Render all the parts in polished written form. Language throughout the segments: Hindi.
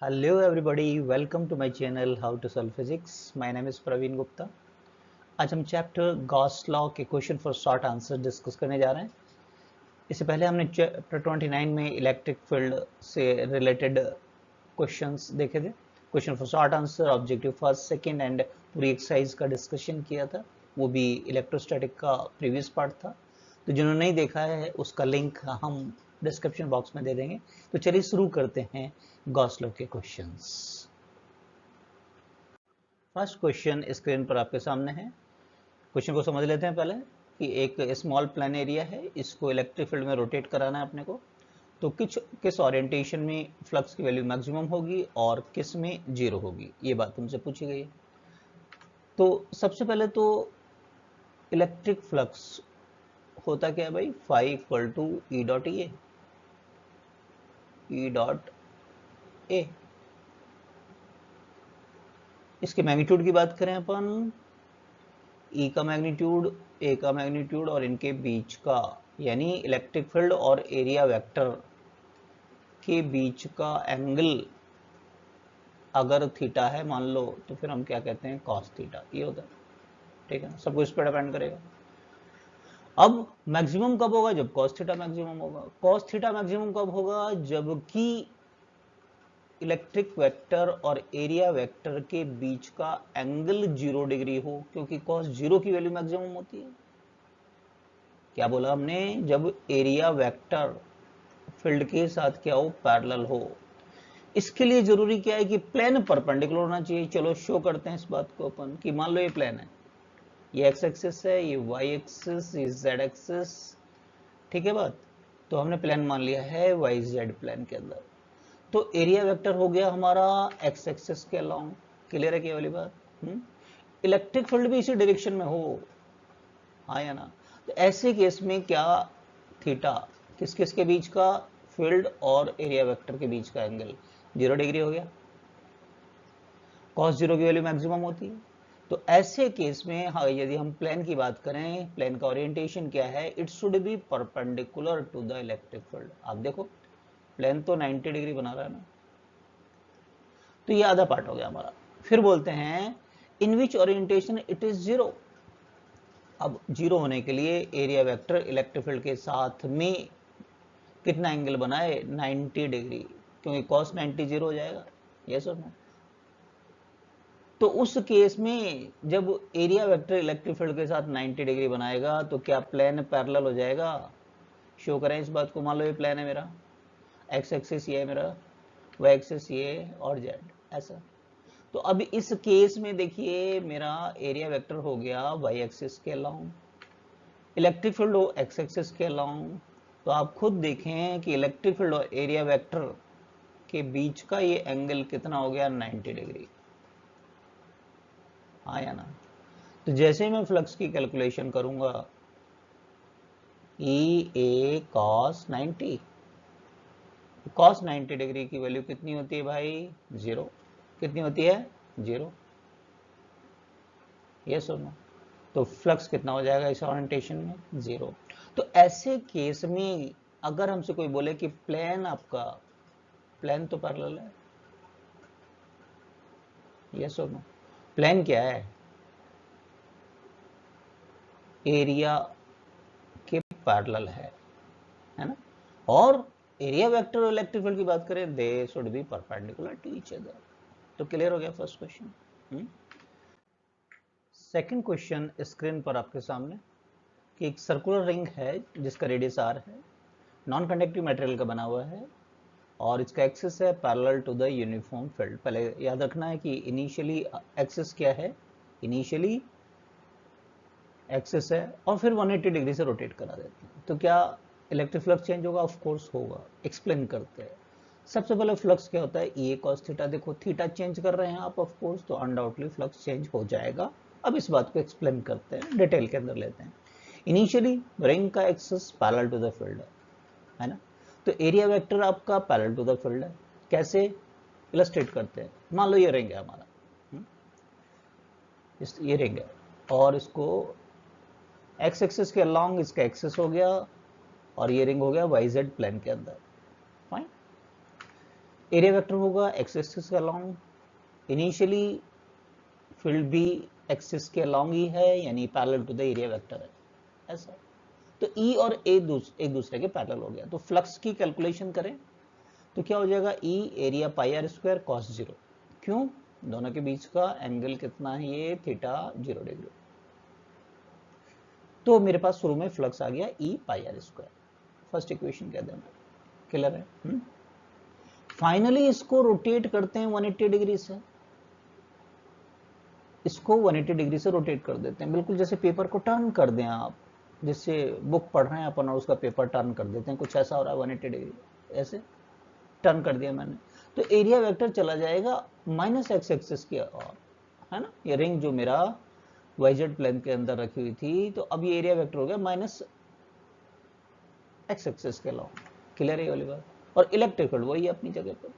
Hello everybody, welcome to my channel How to Solve Physics. My name is Praveen Gupta. आज हम चैप्टर गॉस लॉ के question for short answer discuss करने जा रहे हैं। इससे पहले हमने चैप्टर 29 में इलेक्ट्रिक फील्ड से रिलेटेड क्वेश्चंस देखे थे, question for short answer, objective first, second and पूरी एक्सरसाइज का डिस्कशन किया था। वो भी इलेक्ट्रोस्टैटिक का प्रीवियस पार्ट था, तो जिन्होंने नहीं देखा है उसका लिंक हम डिस्क्रिप्शन बॉक्स में दे देंगे। तो चलिए शुरू करते हैं गॉस लॉ के क्वेश्चंस। फर्स्ट क्वेश्चन स्क्रीन पर आपके सामने है। क्वेश्चन को समझ लेते हैं पहले कि एक स्मॉल प्लेन एरिया है, इसको इलेक्ट्रिक फील्ड में रोटेट कराना है अपने को। तो किस ओरिएंटेशन में फ्लक्स की वैल्यू मैक्सिमम होगी और किस में जीरो होगी, ये बात तुमसे पूछी गई है। तो सबसे पहले तो इलेक्ट्रिक फ्लक्स होता क्या है भाई, phi equal to E dot A, E dot A. इसके मैग्नीट्यूड की बात करें अपन, ई का मैग्नीट्यूड, ए का मैग्नीट्यूड और इनके बीच का, यानी इलेक्ट्रिक फील्ड और एरिया वेक्टर के बीच का एंगल अगर थीटा है मान लो, तो फिर हम क्या कहते हैं, कॉस थीटा, ये होता है। ठीक है, सब कुछ इस पर डिपेंड करेगा। अब मैक्सिमम कब होगा, जब कॉस थीटा मैक्सिमम होगा। कॉस थीटा मैक्सिमम कब होगा, जबकि इलेक्ट्रिक वेक्टर और एरिया वेक्टर के बीच का एंगल 0 डिग्री हो, क्योंकि कॉस 0 की वैल्यू मैक्सिमम होती है। क्या बोला हमने, जब एरिया वेक्टर फील्ड के साथ क्या हो, पैरेलल हो। इसके लिए जरूरी क्या है कि प्लेन परपेंडिकुलर होना चाहिए। चलो शो करते हैं इस बात को अपन कि मान लो ये प्लेन है, ये एक्स एक्सिस है, ये वाई एक्सिस, ये जेड एक्सिस। ठीक है बात, तो हमने प्लेन मान लिया है वाई जेड प्लेन के अंदर। तो एरिया वेक्टर हो गया हमारा एक्स एक्सिस के अलोंग। क्लियर है क्या वाली बात। इलेक्ट्रिक फील्ड भी इसी डायरेक्शन में हो, हाँ या ना। तो ऐसे केस में क्या, थीटा किस किस के बीच का, फील्ड और एरिया वेक्टर के बीच का एंगल 0 डिग्री हो गया। कॉस 0 की वैल्यू मैक्सिमम होती है। तो ऐसे केस में हाँ, यदि हम प्लेन की बात करें, प्लेन का ओरिएंटेशन क्या है, it should be perpendicular to the electric field. आप देखो प्लेन तो 90 डिग्री बना रहा है ना। तो ये आधा पार्ट हो गया हमारा। फिर बोलते हैं इन विच ओरिएंटेशन इट इज 0। अब 0 होने के लिए एरिया वेक्टर इलेक्ट्रिक फील्ड के साथ में कितना एंगल बनाए, 90 डिग्री, क्योंकि cos 90 0 हो जाएगा। यस और नो। तो उस केस में जब एरिया वेक्टर इलेक्ट्रिक फील्ड के साथ 90 डिग्री बनाएगा तो क्या प्लेन पैरेलल हो जाएगा। शो करें इस बात को। मान लो ये प्लेन है मेरा, एक्स एक्सिस ये है मेरा, वाई एक्सिस ये और जेड ऐसा। तो अब इस केस में देखिए मेरा एरिया वेक्टर हो गया वाई एक्सिस के अलोंग, इलेक्ट्रिक फील्ड हो एक्स एक्सिस के अलोंग। तो आप खुद देखें कि इलेक्ट्रिक फील्ड और एरिया वेक्टर के बीच का ये एंगल कितना हो गया, 90 डिग्री, हाँ या ना। तो जैसे मैं फ्लक्स की कैलकुलेशन करूंगा, ई ए कॉस 90, कॉस 90 डिग्री की वैल्यू कितनी होती है भाई, 0। कितनी होती है, 0। यस और नो। तो फ्लक्स कितना हो जाएगा इस ओरिएंटेशन में, 0। तो ऐसे केस में अगर हमसे कोई बोले कि प्लेन आपका, प्लेन तो पैरेलल है, यस और नो। प्लेन क्या है, एरिया के पैरेलल है ना। और एरिया वेक्टर और इलेक्ट्रिक फील्ड की बात करें, they should be perpendicular to each other. तो क्लियर हो गया first question. Second question screen पर आपके सामने कि एक सर्कुलर रिंग है जिसका रेडियस r है, नॉन कंडक्टिव मटेरियल का बना हुआ है और इसका एक्सिस है parallel to the uniform field. पहले याद रखना है कि इनिशियली एक्सिस क्या है, इनिशियली एक्सिस है और फिर 180 डिग्री से रोटेट करा देते हैं। तो क्या इलेक्ट्रिक फ्लक्स चेंज होगा, ऑफ कोर्स होगा। एक्सप्लेन करते हैं। सबसे पहले फ्लक्स क्या होता है, ई कॉस थीटा। देखो थीटा चेंज कर रहे हैं आप, ऑफ कोर्स, तो अनडाउटली फ्लक्स चेंज हो जाएगा। अब इस बात को एक्सप्लेन करते हैं, डिटेल के अंदर लेते हैं। इनिशियली रिंग का axis parallel to the field है ना। तो एरिया वेक्टर आपका पैरेलल टू द फील्ड है। कैसे इलस्ट्रेट करते हैं, मान लो ये रिंग है हमारा, ये रिंग है और इसको एक्स एक्सिस के अलोंग इसका एक्सिस हो गया और ये रिंग हो गया वाई जेड प्लेन के अंदर। फाइन। एरिया वेक्टर होगा एक्स एक्सिस के अलोंग, इनिशियली फील्ड भी एक्सिस के अलोंग ही है, यानी parallel to the area vector है ऐसा। तो ई और ए एक दूसरे के पैरेलल हो गया। तो फ्लक्स की कैलकुलेशन करें तो क्या हो जाएगा, E area pi r square cos 0। क्यों, दोनों के बीच का एंगल कितना है, ये थीटा 0 डिग्री। तो मेरे पास शुरू में फ्लक्स आ गया ई पाई आर स्क्वायर, फर्स्ट इक्वेशन कह देना, क्लियर है। फाइनली इसको रोटेट करते हैं 180 डिग्री से, इसको 180 डिग्री से रोटेट कर देते हैं, बिल्कुल जैसे पेपर को टर्न कर दें आप, जिससे बुक पढ़ रहे हैं अपन और उसका पेपर टर्न कर देते हैं, कुछ ऐसा हो रहा है 180 डिग्री, ऐसे टर्न कर दिया मैंने। तो एरिया वेक्टर चला जाएगा माइनस एक्स एक्सिस की ओर, है ना। ये रिंग जो मेरा वाईजेड प्लेन के अंदर रखी हुई थी, तो अब ये एरिया वेक्टर हो गया माइनस एक्स एक्सिस के लॉन्ग, क्लियर है वाली बात। और इलेक्ट्रिक फील्ड वही है अपनी जगह पर,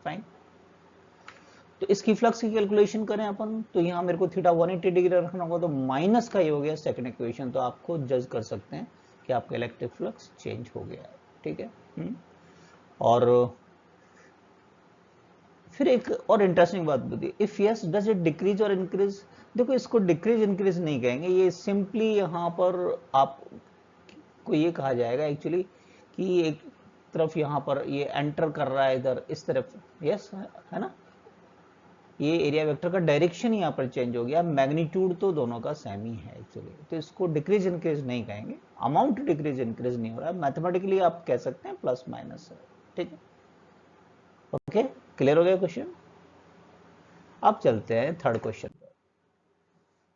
फाइन। तो इसकी फ्लक्स की कैलकुलेशन करें अपन, तो यहाँ मेरे को थीटा 180 डिग्री रखना होगा, तो माइनस का ये हो गया सेकंड इक्वेशन। तो आपको जज कर सकते हैं कि आपका इलेक्ट्रिक फ्लक्स चेंज हो गया है, ठीक है। और फिर एक और इंटरेस्टिंग बात बताइए, if yes does it decrease और इंक्रीज। देखो इसको डिक्रीज इंक्रीज नहीं कहेंगे, ये सिंपली यहाँ पर आपको ये कहा जाएगा एक्चुअली कि एक तरफ यहाँ पर ये एंटर कर रहा है इधर इस तरफ, यस है ना, ये एरिया वेक्टर का डायरेक्शन यहाँ पर चेंज हो गया, मैग्नीट्यूड तो दोनों का सेम ही है एक्चुअली। तो इसको डिक्रीज इंक्रीज नहीं कहेंगे, अमाउंट डिक्रीज इंक्रीज नहीं हो रहा है, मैथमेटिकली आप कह सकते हैं प्लस माइनस है, ठीक है। ओके, क्लियर हो गया क्वेश्चन। अब चलते हैं थर्ड क्वेश्चन पर।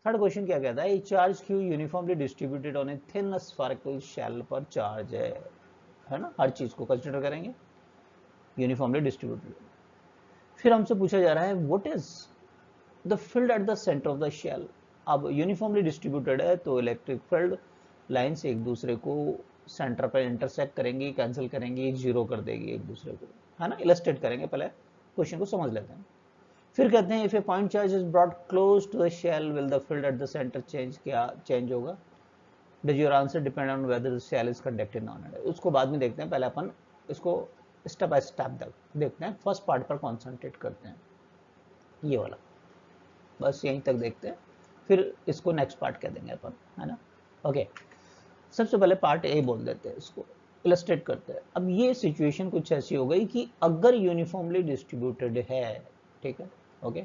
थर्ड क्वेश्चन क्या कहता है, charge Q uniformly distributed on a thin spherical shell पर चार्ज है ना, हर चीज को कंसीडर करेंगे यूनिफॉर्मली डिस्ट्रीब्यूटेड। फिर हमसे पूछा जा रहा है what is the field at the centre of the shell. अब यूनिफॉर्मली डिस्ट्रीब्यूटेड है तो इलेक्ट्रिक फील्ड लाइंस एक दूसरे को सेंटर पर इंटरसेक्ट करेंगी, कैंसिल करेंगी, जीरो कर देगी एक दूसरे को, है ना। इलस्ट्रेट करेंगे, पहले क्वेश्चन को समझ लेते हैं। फिर कहते हैं if a point charge is brought close to the shell will the field at the centre change. क्या चेंज होगा, does your answer depend on whether the shell is conducted non. उसको बाद में देखते हैं, पहले अपन इसको स्टेप बाय स्टेप देखते हैं। फर्स्ट पार्ट पर कॉन्सेंट्रेट करते हैं, ये वाला बस यहीं तक देखते हैं, फिर इसको नेक्स्ट पार्ट कह देंगे अपन, है ना। ओके, सबसे पहले पार्ट ए बोल देते हैं, इसको इलस्ट्रेट करते हैं। अब ये सिचुएशन कुछ ऐसी हो गई कि अगर यूनिफॉर्मली डिस्ट्रीब्यूटेड है, ठीक है, ओके,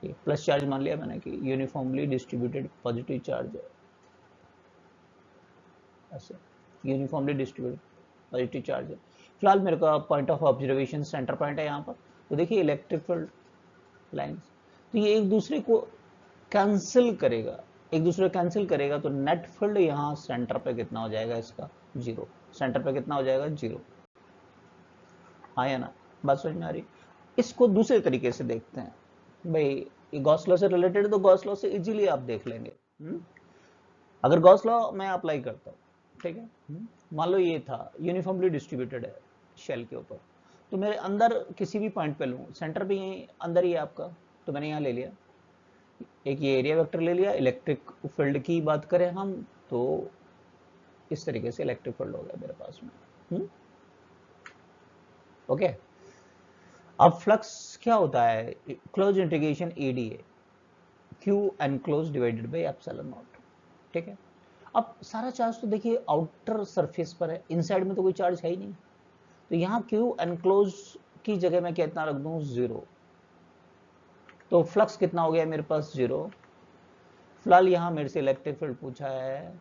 प्लस चार्ज मान लिया मैंने कि यूनिफॉर्मली डिस्ट्रीब्यूटेड पॉजिटिव चार्ज है, ऐसे यूनिफॉर्मली डिस्ट्रीब्यूटेड पॉजिटिव चार्ज है। फिलहाल मेरे का point of observation centre point है यहाँ पर। तो देखिए इलेक्ट्रिक फील्ड लाइंस, तो ये एक दूसरे को कैंसिल करेगा, एक दूसरे कैंसिल करेगा, तो नेट फील्ड यहाँ सेंटर पे कितना हो जाएगा इसका, जीरो। सेंटर पे कितना हो जाएगा, जीरो। हाँ या ना, बात समझ में आ रही। इसको दूसरे तरीके से देखते हैं भाई, ये गॉस लॉ से रिलेटेड है तो गॉस लॉ से इजीली आप देख लेंगे। अगर गॉस लॉ मैं अप्लाई करता हूँ, ठीक है, मान लो ये था यूनिफॉर्मली डिस्ट्रीब्यूटेड है शेल के ऊपर, तो मेरे अंदर किसी भी पॉइंट पे लूँ, सेंटर भी यहीं अंदर ही है आपका, तो मैंने यहाँ ले लिया, एक ये एरिया वेक्टर ले लिया। इलेक्ट्रिक फील्ड की बात करें हम तो इस तरीके से इलेक्ट्रिक फील्ड हो गया मेरे पास में, ओके। अब फ्लक्स क्या होता है, close integration ADA Q enclose divided by epsilon not, ठीक है। अब सारा चार्ज तो देखिए आउटर सरफेस पर है, इनसाइड में तो कोई चार्ज है ही नहीं, तो यहाँ क्यू एनक्लोज की जगह मैं कितना रख दूं, जीरो। तो फ्लक्स कितना हो गया मेरे पास, जीरो। फिलहाल यहाँ मेरे से इलेक्ट्रिक फील्ड पूछा है,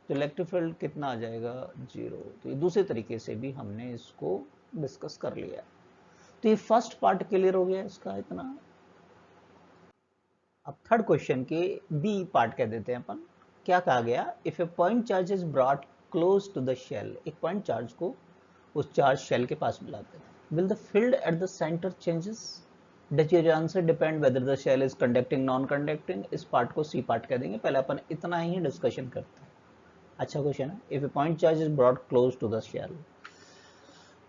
तो इलेक्ट्रिक फील्ड कितना आ जाएगा, जीरो। तो ये दूसरे तरीके से भी हमने इसको डिस्कस कर लिया। तो ये फर्स्ट पार्ट क्लियर हो गया इसका इतना। अब थर्ड क्वेश्चन के बी पार्ट कह देते हैं अपन। क्या कहा गया, if a point charge is brought close to the shell, एक पॉइंट चार्ज को उस चार्ज शेल के पास मिलाते हैं, will the field at the centre changes. Does your answer depend whether the shell is conducting non conducting. इस पार्ट को सी पार्ट कह देंगे, पहले अपन इतना ही डिस्कशन करते हैं। अच्छा क्वेश्चन है, if a point charge is brought close to the shell,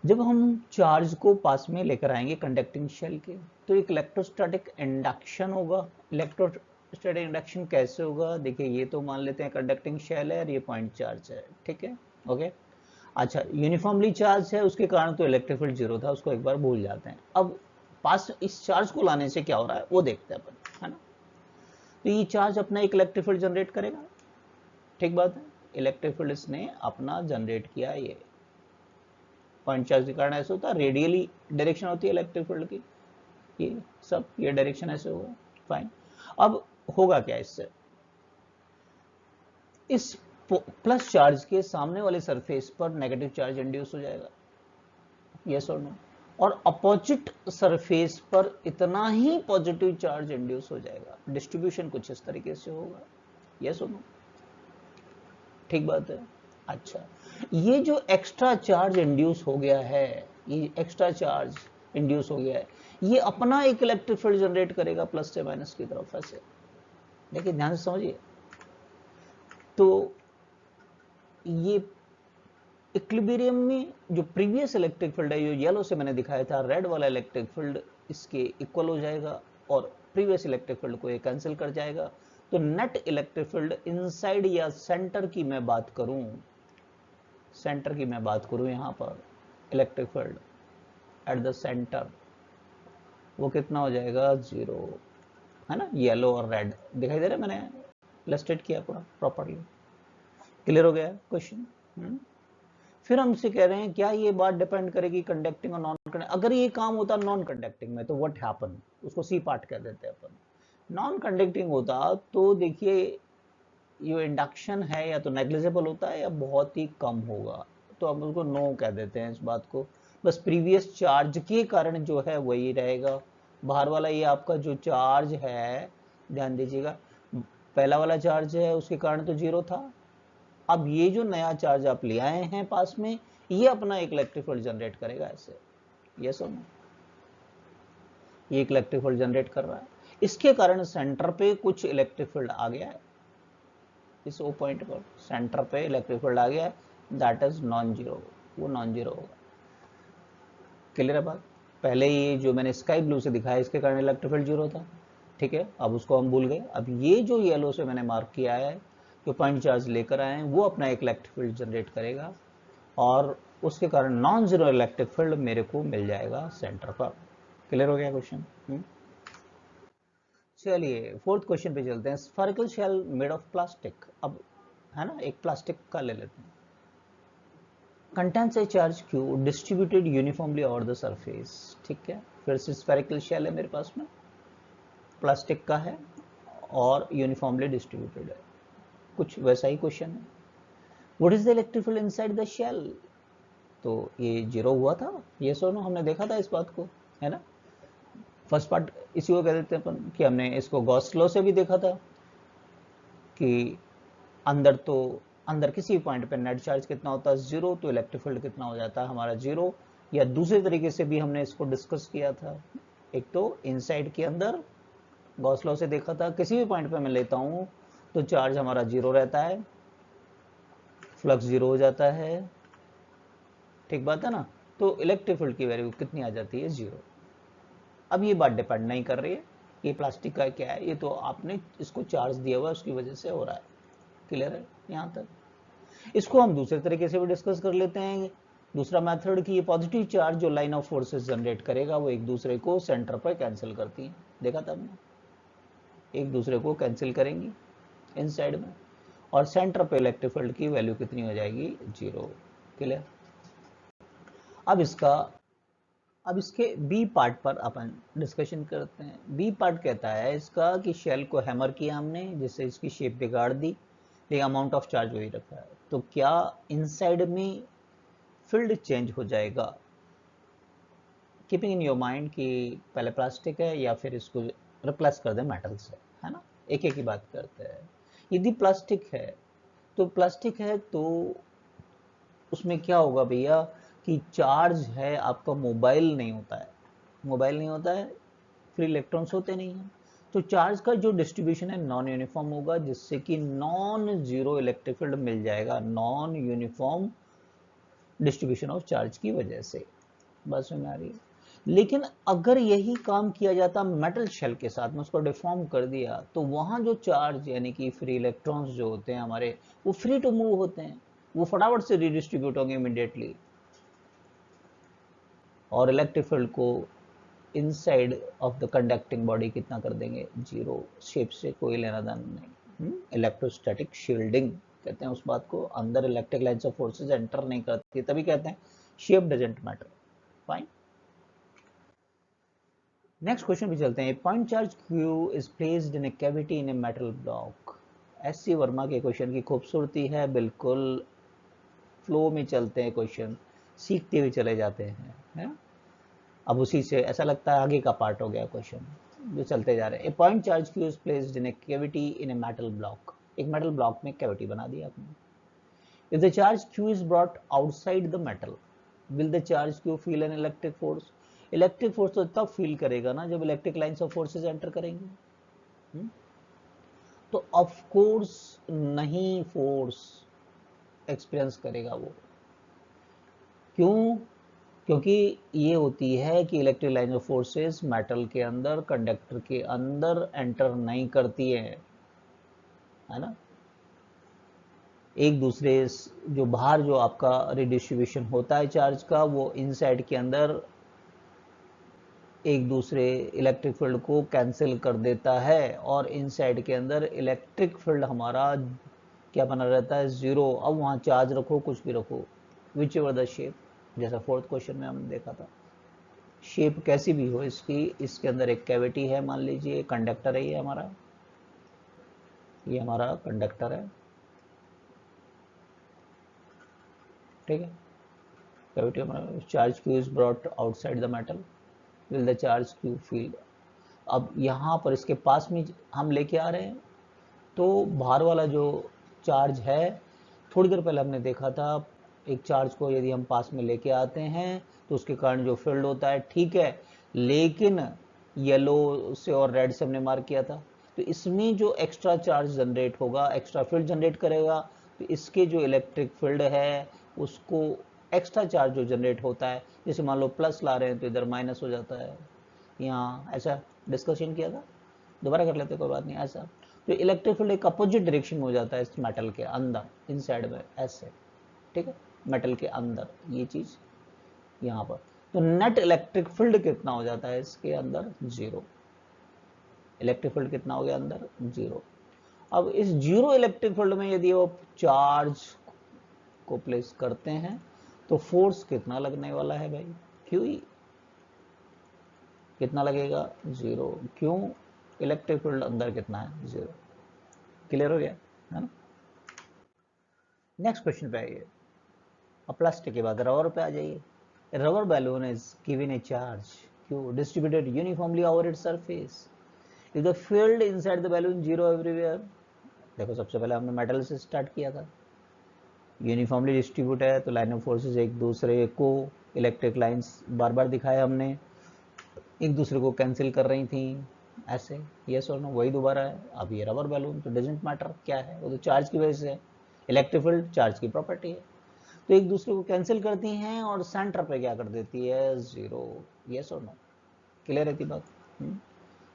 जब हम चार्ज को पास में लेकर आएंगे कंडक्टिंग शेल के, तो एक इलेक्ट्रोस्टैटिक इंडक्शन होगा। इलेक्ट्रोस्टैटिक इंडक्शन कैसे होगा, देखिए ये तो मान लेते हैं कंडक्टिंग शेल है और ये पॉइंट चार्ज है, ठीक है, ओके। अच्छा, यूनिफॉर्मली चार्ज है उसके कारण तो इलेक्ट्रिक फील्ड जीरो था, उसको एक बार भूल जाते हैं। अब पास इस चार्ज को लाने से क्या हो रहा है वो देखते हैं अपन, है ना। तो ये चार्ज अपना एक इलेक्ट्रिक फील्ड जनरेट करेगा, ठीक बात है। इलेक्ट्रिक फील्ड इसने अपना जनरेट किया। ये पॉइंट चार्ज के कारण ऐसे होता है, रेडियली डायरेक्शन होती है इलेक्ट्रिक फील्ड की, ये सब ये डायरेक्शन ऐसे होगा, फाइन। अब होगा क्या इससे, इस प्लस चार्ज के सामने वाले सरफेस पर नेगेटिव चार्ज इंड्यूस हो जाएगा, यस और नो। और अपोजिट सरफेस पर इतना ही पॉजिटिव चार्ज इंड्यूस हो जाएगा। डिस्ट्रीब्यूशन कुछ इस तरीके से होगा, यस और नो, ठीक बात है। अच्छा, ये जो एक्स्ट्रा चार्ज इंड्यूस हो गया है, ये एक्स्ट्रा चार्ज इंड्यूस हो गया है, ये अपना एक इलेक्ट्रिक फील्ड जनरेट करेगा प्लस से माइनस की तरफ ऐसे। देखिए ध्यान से समझिए, तो ये इक्विलिब्रियम में जो प्रीवियस इलेक्ट्रिक फील्ड है, जो येलो से मैंने दिखाया था, रेड वाला इलेक्ट्रिक फील्ड इसके इक्वल हो जाएगा और प्रीवियस इलेक्ट्रिक फील्ड को ये कैंसिल कर जाएगा। तो नेट इलेक्ट्रिक फील्ड इनसाइड या सेंटर की मैं बात करूं, सेंटर की मैं बात करूं यहां पर electric field at the centre, वो कितना हो जाएगा, जीरो, है ना। येलो और रेड दिखाई दे रहा है, मैंने इलस्ट्रेट किया पूरा प्रॉपरली, क्लियर हो गया क्वेश्चन। फिर हमसे कह रहे हैं क्या ये बात डिपेंड करेगी कंडक्टिंग और नॉन कंडक्टिंग। अगर ये काम होता नॉन कंडक्टिंग में तो व्हाट हैपन, उसको सी पार्ट कह देते हैं अपन। नॉन कंडक्टिंग होता तो देखिए ये इंडक्शन है या तो नेग्लिजिबल होता है या बहुत ही कम होगा, तो हम उसको नो कह देते हैं इस बात को। बस प्रीवियस चार्ज के कारण जो है वही रहेगा। बाहर वाला ये आपका जो चार्ज है, ध्यान दीजिएगा, पहला वाला चार्ज है उसके कारण तो जीरो था। अब ये जो नया चार्ज आप ले आए हैं पास में, ये अपना एक इलेक्ट्रिक फील्ड जनरेट करेगा ऐसे, यस और नो, ये एक इलेक्ट्रिक फील्ड जनरेट कर रहा है। इसके कारण सेंटर पे कुछ इलेक्ट्रिक फील्ड आ गया है, इस ओ पॉइंट पर सेंटर पे इलेक्ट्रिक फील्ड आ गया है, दैट इज नॉन जीरो, वो नॉन जीरो होगा, क्लियर है बात। पहले ये जो मैंने स्काई ब्लू से दिखाया इसके कारण इलेक्ट्रिक फील्ड जीरो था, ठीक है, अब उसको हम भूल गए। अब ये जो येलो से मैंने मार्क किया है, जो पॉइंट चार्ज लेकर आए हैं, वो अपना एक इलेक्ट्रिक फील्ड जनरेट करेगा और उसके कारण नॉन जीरो इलेक्ट्रिक फील्ड मेरे को मिल जाएगा सेंटर पर। क्लियर हो गया क्वेश्चन। चलिए फोर्थ क्वेश्चन पे चलते हैं। Spherical shell made of plastic, अब है ना, एक प्लास्टिक का ले लेते हैं। Contents a charge Q distributed uniformly over the surface, ठीक है। फिर से स्फेरिकल शेल है मेरे पास में, प्लास्टिक का है और यूनिफॉर्मली डिस्ट्रीब्यूटेड है, कुछ वैसा ही क्वेश्चन है। What is the electric field inside the shell, तो ये जीरो हुआ था, ये सो नो, हमने देखा था इस बात को, है ना। फर्स्ट पार्ट इसी को कह देते हैं अपन कि हमने इसको गॉस लॉ से भी देखा था कि अंदर तो अंदर किसी पॉइंट पे नेट चार्ज कितना होता है, जीरो, तो इलेक्ट्रिक फील्ड कितना हो जाता है हमारा, जीरो। या दूसरे तरीके से भी हमने इसको डिस्कस किया था, एक तो इनसाइड के अंदर गॉस लॉ से देखा था, किसी भी पॉइंट पे मैं लेता हूं तो चार्ज हमारा जीरो रहता है, फ्लक्स जीरो हो जाता है, ठीक बात है ना। तो इलेक्ट्रिक फील्ड की वैल्यू कितनी आ जाती है, जीरो। अब ये बात डिपेंड नहीं कर रही है ये प्लास्टिक का क्या है, ये तो आपने इसको चार्ज दिया हुआ है उसकी वजह से हो रहा है, क्लियर है यहाँ तक। इसको हम दूसरे तरीके से भी डिस्कस कर लेते हैं, दूसरा मेथड कि ये पॉजिटिव चार्ज जो लाइन ऑफ फोर्सेस जनरेट करेगा वो एक दूसरे को सेंटर पर कैंसिल करती हैं, देखा था हमने, एक दूसरे को कैंसिल करेंगी इन साइड में, और सेंटर पे इलेक्ट्रिक फील्ड की वैल्यू कितनी हो जाएगी, जीरो, क्लियर। अब इसके बी पार्ट पर अपन डिस्कशन करते हैं। बी पार्ट कहता है इसका कि शेल को हैमर किया हमने जिससे इसकी शेप बिगाड़ दी, लेकिन अमाउंट ऑफ चार्ज वही रखा है, तो क्या इनसाइड में फील्ड चेंज हो जाएगा। कीपिंग इन योर माइंड कि पहले प्लास्टिक है या फिर इसको रिप्लेस कर दें मेटल से, है ना, एक एक की बात करते हैं। यदि प्लास्टिक है तो उसमें क्या होगा भैया कि चार्ज है आपका मोबाइल नहीं होता है, फ्री इलेक्ट्रॉन्स होते नहीं हैं, तो चार्ज का जो डिस्ट्रीब्यूशन है नॉन यूनिफॉर्म होगा, जिससे कि नॉन जीरो इलेक्ट्रिक फील्ड मिल जाएगा, non uniform distribution of charge की वजह से, बस में आ रही है। लेकिन अगर यही काम किया जाता मेटल शेल के साथ में, उसको डिफॉर्म कर दिया, तो वहां जो चार्ज यानी कि फ्री इलेक्ट्रॉन्स जो होते हैं हमारे, वो फ्री टू मूव होते हैं, वो फटाफट से रीडिस्ट्रीब्यूट होंगे इमीडिएटली, और इलेक्ट्रिक फील्ड को inside of the conducting body कितना कर देंगे, जीरो। शेप से कोई लेना देना नहीं। इलेक्ट्रोस्टैटिक शील्डिंग कहते हैं उस बात को, अंदर electric lines of forces enter नहीं करती, तभी कहते हैं shape doesn't matter. Fine. Next question पे चलते हैं। Point charge Q is placed in a cavity in a metal block. SC. Verma के क्वेश्चन की खूबसूरती है, बिल्कुल फ्लो में चलते हैं क्वेश्चन, सीखते हुए चले जाते हैं, है? अब उसी से ऐसा लगता है आगे का पार्ट हो गया क्वेश्चन, जो चलते जा रहे हैं। A point charge Q is placed in a cavity in a metal block. एक मेटल ब्लॉक में कैविटी बना दिया आपने। If the charge Q is brought outside the metal, will the charge Q feel an electric force. Electric force तो तब फील करेगा ना जब electric lines of forces enter करेंगे। तो ऑफ कोर्स नहीं फोर्स एक्सपीरियंस करेगा वो। क्यों? क्योंकि ये होती है कि electric line of forces metal के अंदर, कंडक्टर के अंदर एंटर नहीं करती है ना। एक दूसरे जो बाहर जो आपका रिडिस्ट्रीब्यूशन होता है चार्ज का, वो इनसाइड के अंदर एक दूसरे इलेक्ट्रिक फील्ड को कैंसिल कर देता है, और इनसाइड के अंदर इलेक्ट्रिक फील्ड हमारा क्या बना रहता है, जीरो। अब वहाँ चार्ज रखो, कुछ भी रखो, विच एवर द शेप, जैसा फोर्थ क्वेश्चन में हमने देखा था। शेप कैसी भी हो इसकी, इसके अंदर एक कैविटी है, मान लीजिए कंडक्टर है, ये हमारा कंडक्टर है, ठीक है। कैविटी हमारा, charge Q is brought outside the metal, will the charge Q field. अब यहाँ पर इसके पास में हम लेके आ रहे हैं, तो बाहर वाला जो चार्ज है, थोड़ी देर पहले हमने देखा था, एक चार्ज को यदि हम पास में लेके आते हैं तो उसके कारण जो फील्ड होता है, ठीक है, लेकिन येलो से और रेड से हमने मार्क किया था, तो इसमें जो एक्स्ट्रा चार्ज जनरेट होगा, एक्स्ट्रा फील्ड जनरेट करेगा, तो इसके जो इलेक्ट्रिक फील्ड है उसको, एक्स्ट्रा चार्ज जो जनरेट होता है, जैसे मान लो प्लस ला रहे हैं तो इधर माइनस हो जाता है, यहाँ ऐसा डिस्कशन किया था, दोबारा कर लेते कोई बात नहीं। ऐसा तो इलेक्ट्रिक फील्ड एक अपोजिट डायरेक्शन में हो जाता है इस मेटल के अंदर, इनसाइड में ऐसे, ठीक है, मेटल के अंदर ये चीज यहाँ पर। तो नेट इलेक्ट्रिक फील्ड कितना हो जाता है इसके अंदर, जीरो। इलेक्ट्रिक फील्ड कितना हो गया अंदर, जीरो। अब इस जीरो इलेक्ट्रिक फील्ड में यदि वो चार्ज को प्लेस करते हैं तो फोर्स कितना लगने वाला है भाई, क्यू ई कितना लगेगा, जीरो। क्यों? इलेक्ट्रिक फील्ड अंदर कितना है, जीरो। क्लियर हो गया है ना। नेक्स्ट क्वेश्चन पे आइए। अब प्लास्टिक के बाद रबर पे आ जाइए। Rubber balloon is given A charge Q distributed uniformly over its surface, is the field inside the balloon zero everywhere. देखो सबसे पहले हमने मेटल से स्टार्ट किया था, यूनिफॉर्मली डिस्ट्रीब्यूट है तो लाइन ऑफ फोर्सेस एक दूसरे को, इलेक्ट्रिक लाइंस बार बार दिखाया हमने, एक दूसरे को कैंसिल कर रही थी ऐसे, यस और नो, वही दोबारा है। अब ये रबर बैलून तो डजेंट मैटर क्या है, वो तो चार्ज की वजह से है, इलेक्ट्रिक फील्ड चार्ज की प्रॉपर्टी है, तो एक दूसरे को कैंसिल करती हैं और सेंटर पे क्या कर देती है, जीरो। यस और नो, क्लियर रहती बात।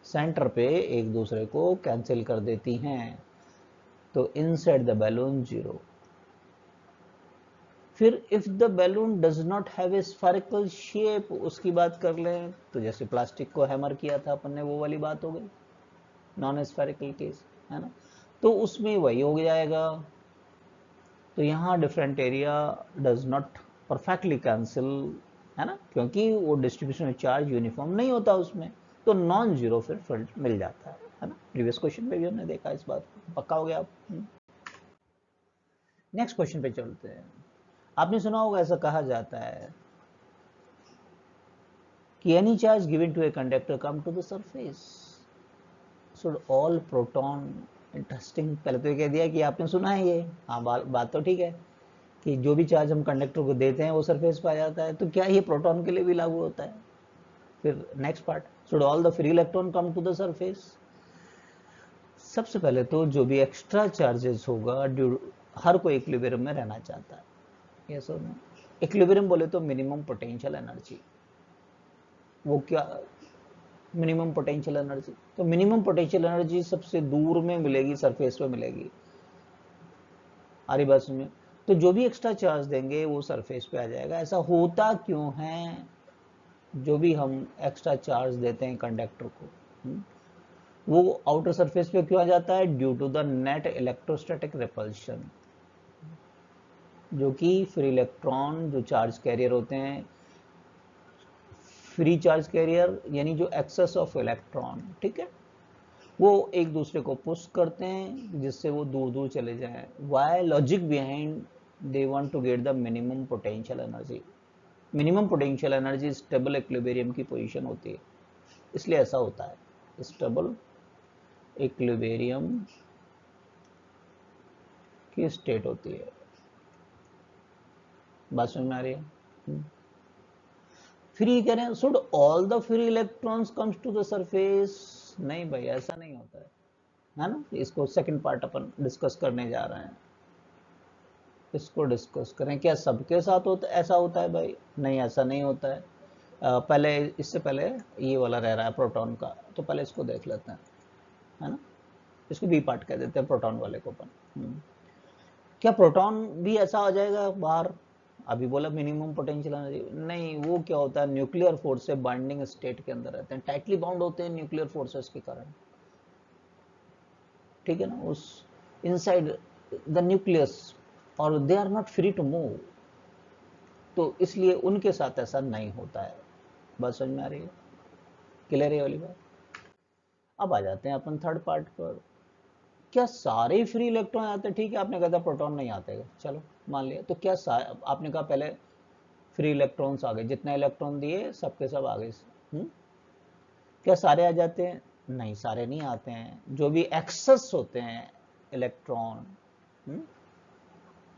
सेंटर पे एक दूसरे को कैंसिल कर देती हैं, तो इनसाइड द बैलून जीरो। फिर if the balloon does not have a spherical shape, उसकी बात कर लें तो जैसे प्लास्टिक को हैमर किया था अपन ने, वो वाली बात हो गई, नॉन स्फेरिकल केस है ना, तो उसमें वही हो जाएगा। तो यहाँ different area does not perfectly cancel, है ना, क्योंकि वो डिस्ट्रीब्यूशन चार्ज यूनिफॉर्म नहीं होता उसमें, तो नॉन जीरो फिर फील्ड मिल जाता है ना। प्रीवियस क्वेश्चन में भी हमने देखा इस बात को, पक्का हो गया आप। नेक्स्ट क्वेश्चन पे चलते हैं। आपने सुना होगा, ऐसा कहा जाता है कि any charge given to a conductor come to the surface should all proton, interesting, पहले तो ये कह दिया कि आपने सुना है ये, हाँ बात तो ठीक है कि जो भी चार्ज हम कंडक्टर को देते हैं वो सरफेस पे आ जाता है, तो क्या ये प्रोटॉन के लिए भी लागू होता है? फिर next part, should all the free electron come to the surface. सबसे पहले तो जो भी एक्स्ट्रा चार्जेस होगा, हर कोई इक्विलिब्रियम में रहना चाहता है, यस और नो। इक्विलिब्रियम बोले तो मिनिमम पोटेंशियल एनर्जी, वो क्या, मिनिमम पोटेंशियल एनर्जी, तो मिनिमम पोटेंशियल एनर्जी सबसे दूर में मिलेगी, सरफेस पे मिलेगी, हरी बस में। तो जो भी एक्स्ट्रा चार्ज देंगे वो सरफेस पे आ जाएगा। ऐसा होता क्यों है? जो भी हम एक्स्ट्रा चार्ज देते हैं कंडक्टर को, वो आउटर सरफेस पे क्यों आ जाता है? Due to the net electrostatic repulsion, जो कि फ्री इलेक्ट्रॉन जो चार्ज कैरियर होते हैं, फ्री चार्ज कैरियर यानी जो एक्सेस ऑफ इलेक्ट्रॉन, ठीक है, वो एक दूसरे को पुश करते हैं जिससे वो दूर दूर चले जाएं। Why logic behind they want to get the minimum potential energy. Minimum potential energy stable equilibrium की पोजीशन होती है, इसलिए ऐसा होता है। स्टेबल इक्विलिब्रियम की स्टेट होती है। बात समझ में आ रही है? फ्री कह रहे हैं, should all the free electrons comes to the surface? नहीं भाई, ऐसा नहीं होता है ना। इसको सेकंड पार्ट अपन डिस्कस करने जा रहे हैं, इसको डिस्कस करें। क्या सबके साथ होता ऐसा होता है भाई? नहीं, ऐसा नहीं होता है। पहले इससे पहले ये वाला रह रहा है प्रोटॉन का, तो पहले इसको देख लेते हैं, है ना। इसको बी पार्ट कह देते हैं प्रोटॉन वाले को अपन। क्या प्रोटॉन भी ऐसा आ जाएगा बाहर? अभी बोला मिनिमम पोटेंशियल एनर्जी, नहीं, वो क्या होता है, न्यूक्लियर फोर्स से बाइंडिंग स्टेट के अंदर रहते हैं, टाइटली बाउंड होते हैं न्यूक्लियर फोर्सेस के कारण, ठीक है ना, उस इनसाइड द न्यूक्लियस, और they are not free to move, तो इसलिए उनके साथ ऐसा नहीं होता है। बात समझ में आ रही है? क्लियर है वाली बात? अब आ जाते हैं अपन थर्ड पार्ट पर। क्या सारे फ्री इलेक्ट्रॉन आते हैं? ठीक है, आपने कहा था प्रोटॉन नहीं आते, चलो मान लिया। तो क्या आपने कहा पहले फ्री इलेक्ट्रॉन्स आ गए, जितने इलेक्ट्रॉन दिए सबके सब आ गए। क्या सारे आ जाते हैं? नहीं, सारे नहीं आते हैं। जो भी एक्सेस होते हैं इलेक्ट्रॉन,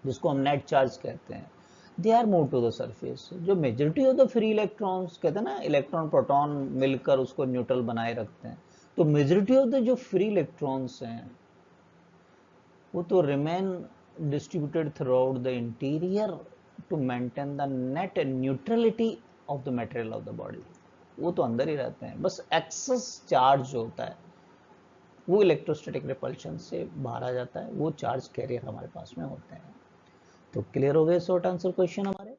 जिसको हम नेट चार्ज कहते हैं, they are move to the surface. जो majority of the free electrons, कहते हैं ना इलेक्ट्रॉन प्रोटॉन मिलकर उसको न्यूट्रल बनाए रखते हैं, तो मेजोरिटी ऑफ द जो फ्री इलेक्ट्रॉन्स हैं वो तो remain distributed throughout the interior to maintain the net neutrality of the material of the body. वो तो अंदर ही रहते हैं, बस एक्सेस चार्ज जो होता है वो इलेक्ट्रोस्टैटिक रिपल्शन से बाहर आ जाता है, वो चार्ज कैरियर हमारे पास में होते हैं। तो क्लियर हो गए शॉर्ट आंसर क्वेश्चन हमारे।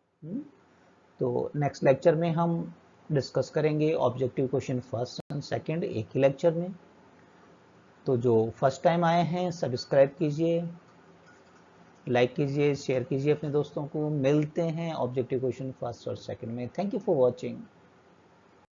तो नेक्स्ट लेक्चर में हम डिस्कस करेंगे objective question first and second एक ही लेक्चर में। तो जो फर्स्ट टाइम आए हैं सब्सक्राइब कीजिए, लाइक कीजिए, शेयर कीजिए अपने दोस्तों को। मिलते हैं ऑब्जेक्टिव क्वेश्चन फर्स्ट और सेकंड में। Thank you for watching.